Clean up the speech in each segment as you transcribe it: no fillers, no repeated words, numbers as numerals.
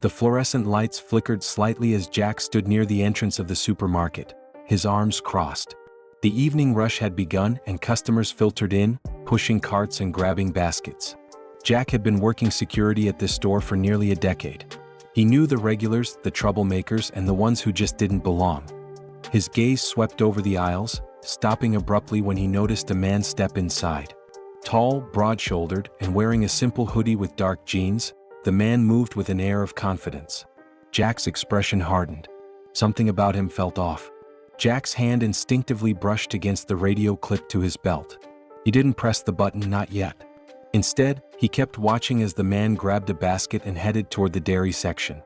The fluorescent lights flickered slightly as Jack stood near the entrance of the supermarket, his arms crossed. The evening rush had begun and customers filtered in, pushing carts and grabbing baskets. Jack had been working security at this store for nearly a decade. He knew the regulars, the troublemakers, and the ones who just didn't belong. His gaze swept over the aisles, stopping abruptly when he noticed a man step inside. Tall, broad-shouldered, and wearing a simple hoodie with dark jeans, the man moved with an air of confidence. Jack's expression hardened. Something about him felt off. Jack's hand instinctively brushed against the radio clip to his belt. He didn't press the button, not yet. Instead, he kept watching as the man grabbed a basket and headed toward the dairy section.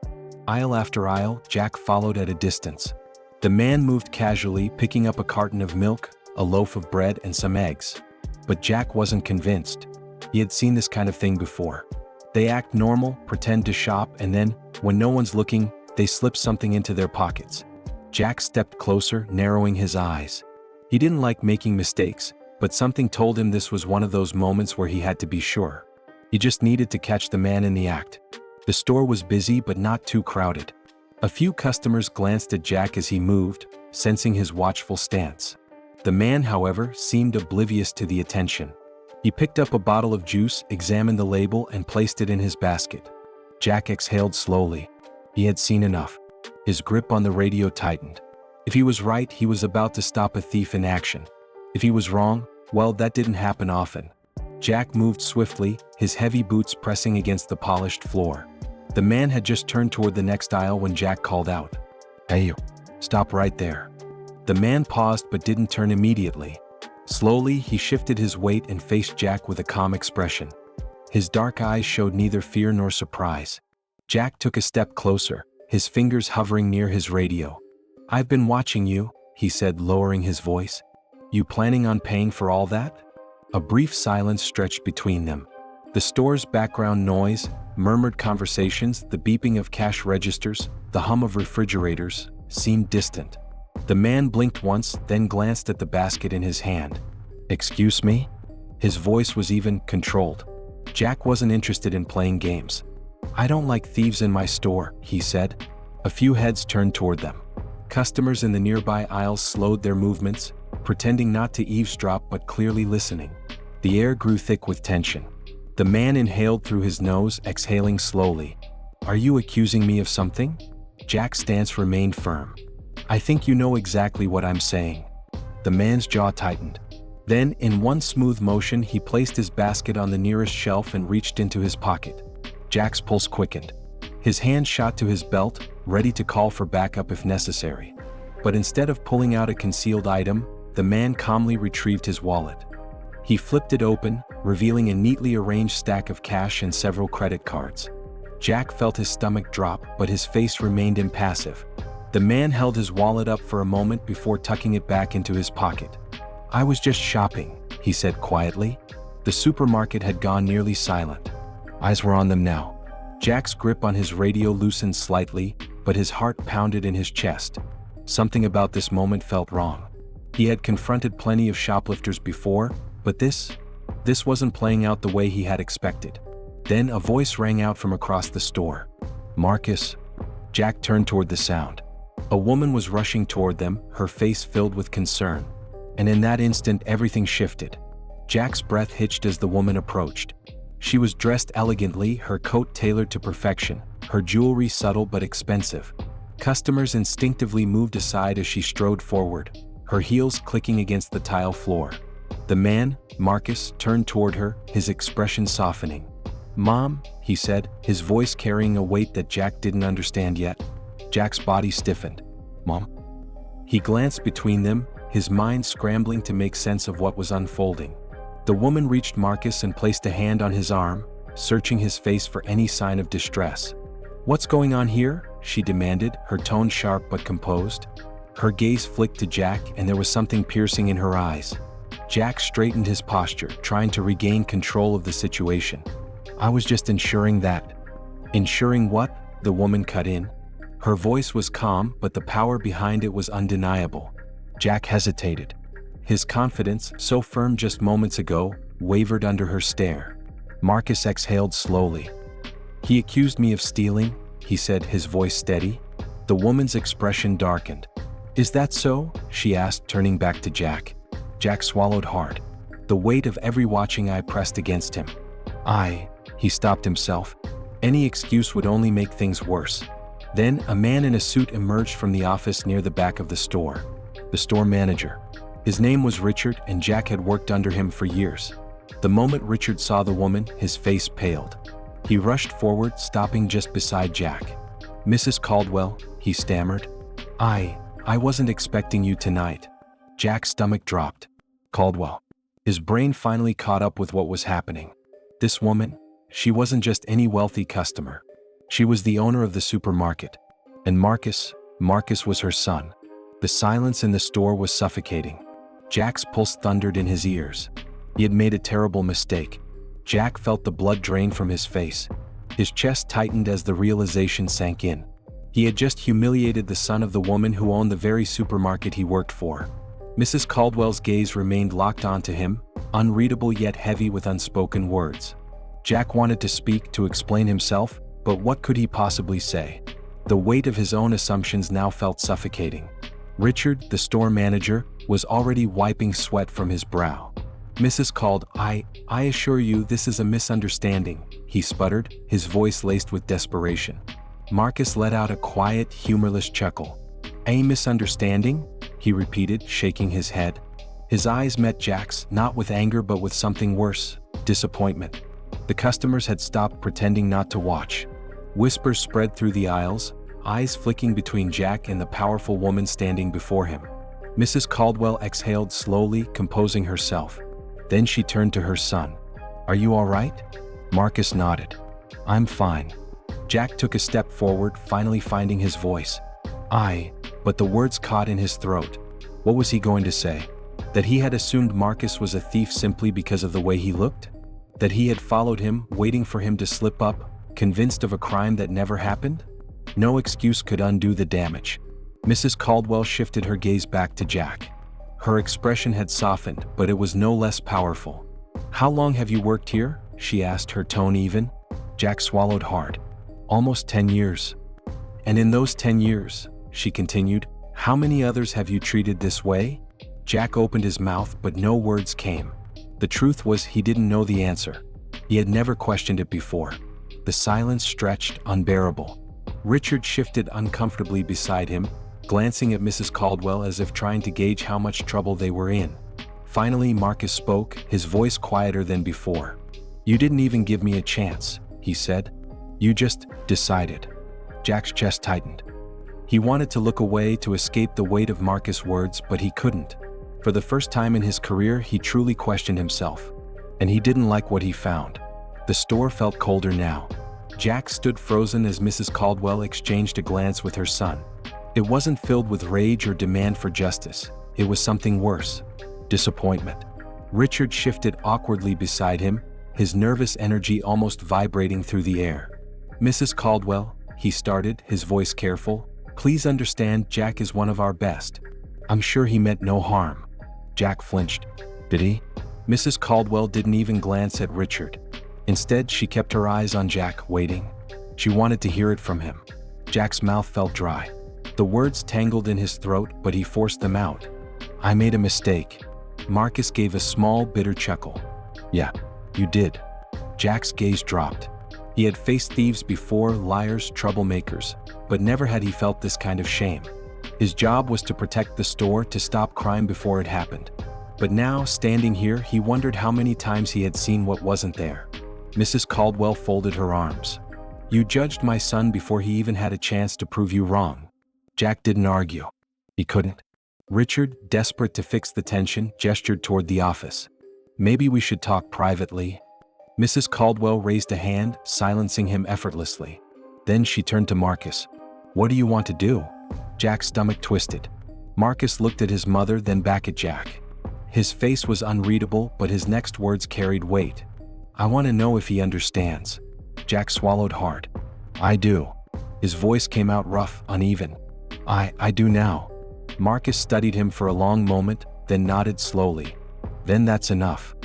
Aisle after aisle, Jack followed at a distance. The man moved casually, picking up a carton of milk, a loaf of bread, and some eggs. But Jack wasn't convinced. He had seen this kind of thing before. They act normal, pretend to shop, and then, when no one's looking, they slip something into their pockets. Jack stepped closer, narrowing his eyes. He didn't like making mistakes, but something told him this was one of those moments where he had to be sure. He just needed to catch the man in the act. The store was busy but not too crowded. A few customers glanced at Jack as he moved, sensing his watchful stance. The man, however, seemed oblivious to the attention. He picked up a bottle of juice, examined the label, and placed it in his basket. Jack exhaled slowly. He had seen enough. His grip on the radio tightened. If he was right, he was about to stop a thief in action. If he was wrong, well, that didn't happen often. Jack moved swiftly, his heavy boots pressing against the polished floor. The man had just turned toward the next aisle when Jack called out, "Hey you, stop right there." The man paused but didn't turn immediately. Slowly, he shifted his weight and faced Jack with a calm expression. His dark eyes showed neither fear nor surprise. Jack took a step closer, his fingers hovering near his radio. "I've been watching you," he said, lowering his voice. "You planning on paying for all that?" A brief silence stretched between them. The store's background noise, murmured conversations, the beeping of cash registers, the hum of refrigerators, seemed distant. The man blinked once, then glanced at the basket in his hand. "Excuse me?" His voice was even, controlled. Jack wasn't interested in playing games. "I don't like thieves in my store," he said. A few heads turned toward them. Customers in the nearby aisles slowed their movements, pretending not to eavesdrop but clearly listening. The air grew thick with tension. The man inhaled through his nose, exhaling slowly. "Are you accusing me of something?" Jack's stance remained firm. "I think you know exactly what I'm saying." The man's jaw tightened. Then, in one smooth motion, he placed his basket on the nearest shelf and reached into his pocket. Jack's pulse quickened. His hand shot to his belt, ready to call for backup if necessary. But instead of pulling out a concealed item, the man calmly retrieved his wallet. He flipped it open, revealing a neatly arranged stack of cash and several credit cards. Jack felt his stomach drop, but his face remained impassive. The man held his wallet up for a moment before tucking it back into his pocket. "I was just shopping," he said quietly. The supermarket had gone nearly silent. Eyes were on them now. Jack's grip on his radio loosened slightly, but his heart pounded in his chest. Something about this moment felt wrong. He had confronted plenty of shoplifters before, but this wasn't playing out the way he had expected. Then a voice rang out from across the store. "Marcus." Jack turned toward the sound. A woman was rushing toward them, her face filled with concern. And in that instant, everything shifted. Jack's breath hitched as the woman approached. She was dressed elegantly, her coat tailored to perfection, her jewelry subtle but expensive. Customers instinctively moved aside as she strode forward, her heels clicking against the tile floor. The man, Marcus, turned toward her, his expression softening. "Mom," he said, his voice carrying a weight that Jack didn't understand yet. Jack's body stiffened. "Mom?" He glanced between them, his mind scrambling to make sense of what was unfolding. The woman reached Marcus and placed a hand on his arm, searching his face for any sign of distress. "What's going on here?" she demanded, her tone sharp but composed. Her gaze flicked to Jack, and there was something piercing in her eyes. Jack straightened his posture, trying to regain control of the situation. "I was just ensuring that." "Ensuring what?" the woman cut in. Her voice was calm, but the power behind it was undeniable. Jack hesitated. His confidence, so firm just moments ago, wavered under her stare. Marcus exhaled slowly. "He accused me of stealing," he said, his voice steady. The woman's expression darkened. Is that so? She asked, turning back to Jack. Jack swallowed hard. The weight of every watching eye pressed against him. He stopped himself. Any excuse would only make things worse. Then a man in a suit emerged from the office near the back of the store. The store manager. His name was Richard, and Jack had worked under him for years. The moment Richard saw the woman, his face paled. He rushed forward, stopping just beside Jack. Mrs. Caldwell, he stammered. I wasn't expecting you tonight. Jack's stomach dropped. Caldwell. His brain finally caught up with what was happening. This woman, she wasn't just any wealthy customer. She was the owner of the supermarket. And Marcus was her son. The silence in the store was suffocating. Jack's pulse thundered in his ears. He had made a terrible mistake. Jack felt the blood drain from his face. His chest tightened as the realization sank in. He had just humiliated the son of the woman who owned the very supermarket he worked for. Mrs. Caldwell's gaze remained locked onto him, unreadable yet heavy with unspoken words. Jack wanted to speak, to explain himself, but what could he possibly say? The weight of his own assumptions now felt suffocating. Richard, the store manager, was already wiping sweat from his brow. Mrs. Cald, I assure you this is a misunderstanding, he sputtered, his voice laced with desperation. Marcus let out a quiet, humorless chuckle. A misunderstanding? He repeated, shaking his head. His eyes met Jack's, not with anger but with something worse, disappointment. The customers had stopped pretending not to watch. Whispers spread through the aisles, eyes flicking between Jack and the powerful woman standing before him. Mrs. Caldwell exhaled slowly, composing herself. Then she turned to her son. Are you all right? Marcus nodded. I'm fine. Jack took a step forward, finally finding his voice. But the words caught in his throat. What was he going to say? That he had assumed Marcus was a thief simply because of the way he looked? That he had followed him, waiting for him to slip up, convinced of a crime that never happened? No excuse could undo the damage. Mrs. Caldwell shifted her gaze back to Jack. Her expression had softened, but it was no less powerful. How long have you worked here? She asked, her tone even. Jack swallowed hard. Almost 10 years. And in those 10 years, she continued, how many others have you treated this way? Jack opened his mouth, but no words came. The truth was he didn't know the answer. He had never questioned it before. The silence stretched, unbearable. Richard shifted uncomfortably beside him, glancing at Mrs. Caldwell as if trying to gauge how much trouble they were in. Finally, Marcus spoke, his voice quieter than before. You didn't even give me a chance, he said. You just decided. Jack's chest tightened. He wanted to look away to escape the weight of Marcus' words, but he couldn't. For the first time in his career, he truly questioned himself. And he didn't like what he found. The store felt colder now. Jack stood frozen as Mrs. Caldwell exchanged a glance with her son. It wasn't filled with rage or demand for justice. It was something worse. Disappointment. Richard shifted awkwardly beside him, his nervous energy almost vibrating through the air. Mrs. Caldwell, he started, his voice careful. Please understand, Jack is one of our best. I'm sure he meant no harm. Jack flinched. Did he? Mrs. Caldwell didn't even glance at Richard. Instead, she kept her eyes on Jack, waiting. She wanted to hear it from him. Jack's mouth felt dry. The words tangled in his throat, but he forced them out. I made a mistake. Marcus gave a small, bitter chuckle. Yeah, you did. Jack's gaze dropped. He had faced thieves before, liars, troublemakers, but never had he felt this kind of shame. His job was to protect the store, to stop crime before it happened. But now, standing here, he wondered how many times he had seen what wasn't there. Mrs. Caldwell folded her arms. You judged my son before he even had a chance to prove you wrong. Jack didn't argue. He couldn't. Richard, desperate to fix the tension, gestured toward the office. Maybe we should talk privately. Mrs. Caldwell raised a hand, silencing him effortlessly. Then she turned to Marcus. What do you want to do? Jack's stomach twisted. Marcus looked at his mother, then back at Jack. His face was unreadable, but his next words carried weight. I want to know if he understands. Jack swallowed hard. I do. His voice came out rough, uneven. I do now. Marcus studied him for a long moment, then nodded slowly. Then that's enough.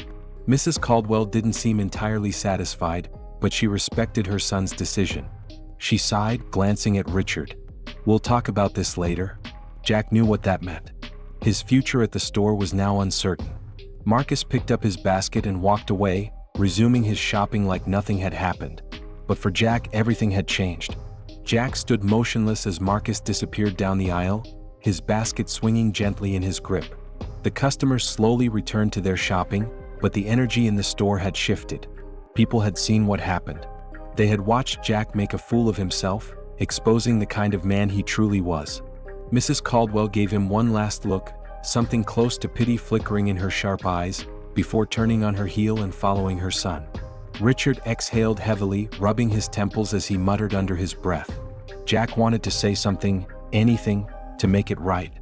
Mrs. Caldwell didn't seem entirely satisfied, but she respected her son's decision. She sighed, glancing at Richard. "We'll talk about this later." Jack knew what that meant. His future at the store was now uncertain. Marcus picked up his basket and walked away, resuming his shopping like nothing had happened. But for Jack, everything had changed. Jack stood motionless as Marcus disappeared down the aisle, his basket swinging gently in his grip. The customers slowly returned to their shopping, but the energy in the store had shifted. People had seen what happened. They had watched Jack make a fool of himself, exposing the kind of man he truly was. Mrs. Caldwell gave him one last look, something close to pity flickering in her sharp eyes, before turning on her heel and following her son. Richard exhaled heavily, rubbing his temples as he muttered under his breath. Jack wanted to say something, anything, to make it right.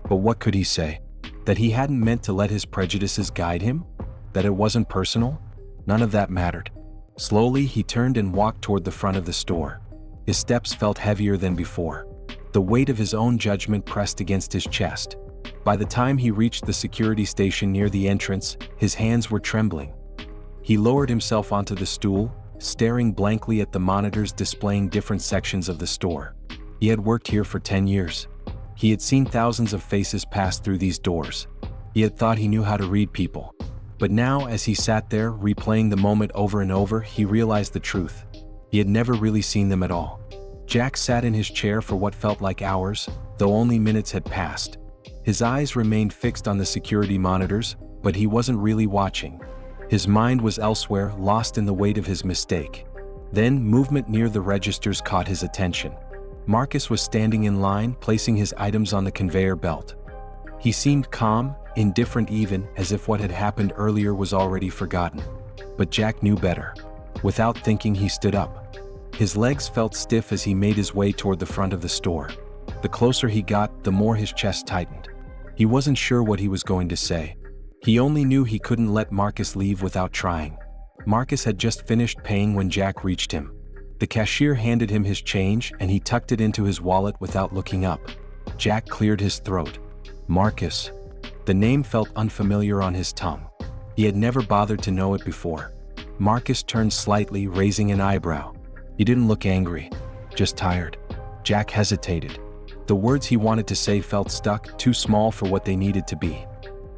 But what could he say? That he hadn't meant to let his prejudices guide him? That it wasn't personal? None of that mattered. Slowly, he turned and walked toward the front of the store. His steps felt heavier than before. The weight of his own judgment pressed against his chest. By the time he reached the security station near the entrance, his hands were trembling. He lowered himself onto the stool, staring blankly at the monitors displaying different sections of the store. He had worked here for 10 years. He had seen thousands of faces pass through these doors. He had thought he knew how to read people. But now, as he sat there, replaying the moment over and over, he realized the truth. He had never really seen them at all. Jack sat in his chair for what felt like hours, though only minutes had passed. His eyes remained fixed on the security monitors, but he wasn't really watching. His mind was elsewhere, lost in the weight of his mistake. Then, movement near the registers caught his attention. Marcus was standing in line, placing his items on the conveyor belt. He seemed calm, indifferent even, as if what had happened earlier was already forgotten. But Jack knew better. Without thinking, he stood up. His legs felt stiff as he made his way toward the front of the store. The closer he got, the more his chest tightened. He wasn't sure what he was going to say. He only knew he couldn't let Marcus leave without trying. Marcus had just finished paying when Jack reached him. The cashier handed him his change and he tucked it into his wallet without looking up. Jack cleared his throat. Marcus. The name felt unfamiliar on his tongue. He had never bothered to know it before. Marcus turned slightly, raising an eyebrow. He didn't look angry, just tired. Jack hesitated. The words he wanted to say felt stuck, too small for what they needed to be.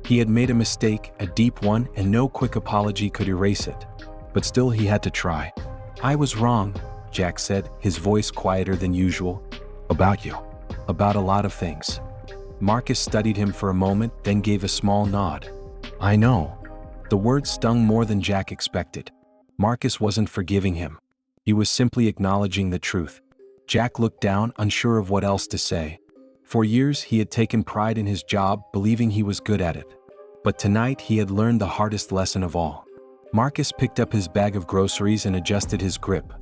He had made a mistake, a deep one, and no quick apology could erase it. But still he had to try. "I was wrong," Jack said, his voice quieter than usual. "About you." "About a lot of things." Marcus studied him for a moment, then gave a small nod. "I know." The words stung more than Jack expected. Marcus wasn't forgiving him. He was simply acknowledging the truth. Jack looked down, unsure of what else to say. For years he had taken pride in his job, believing he was good at it. But tonight he had learned the hardest lesson of all. Marcus picked up his bag of groceries and adjusted his grip.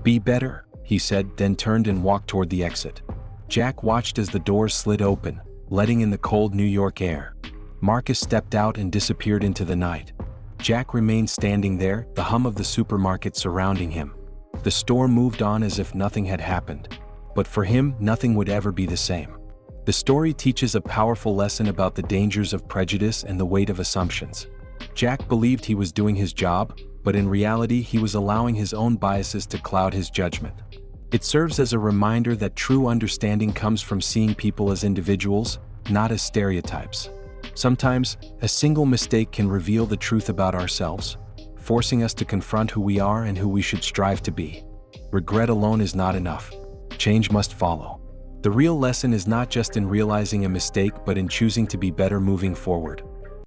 "Be better," he said, then turned and walked toward the exit. Jack watched as the doors slid open, letting in the cold New York air. Marcus stepped out and disappeared into the night. Jack remained standing there, the hum of the supermarket surrounding him. The store moved on as if nothing had happened. But for him, nothing would ever be the same. The story teaches a powerful lesson about the dangers of prejudice and the weight of assumptions. Jack believed he was doing his job, but in reality he was allowing his own biases to cloud his judgment. It serves as a reminder that true understanding comes from seeing people as individuals, not as stereotypes. Sometimes, a single mistake can reveal the truth about ourselves, forcing us to confront who we are and who we should strive to be. Regret alone is not enough. Change must follow. The real lesson is not just in realizing a mistake but in choosing to be better moving forward.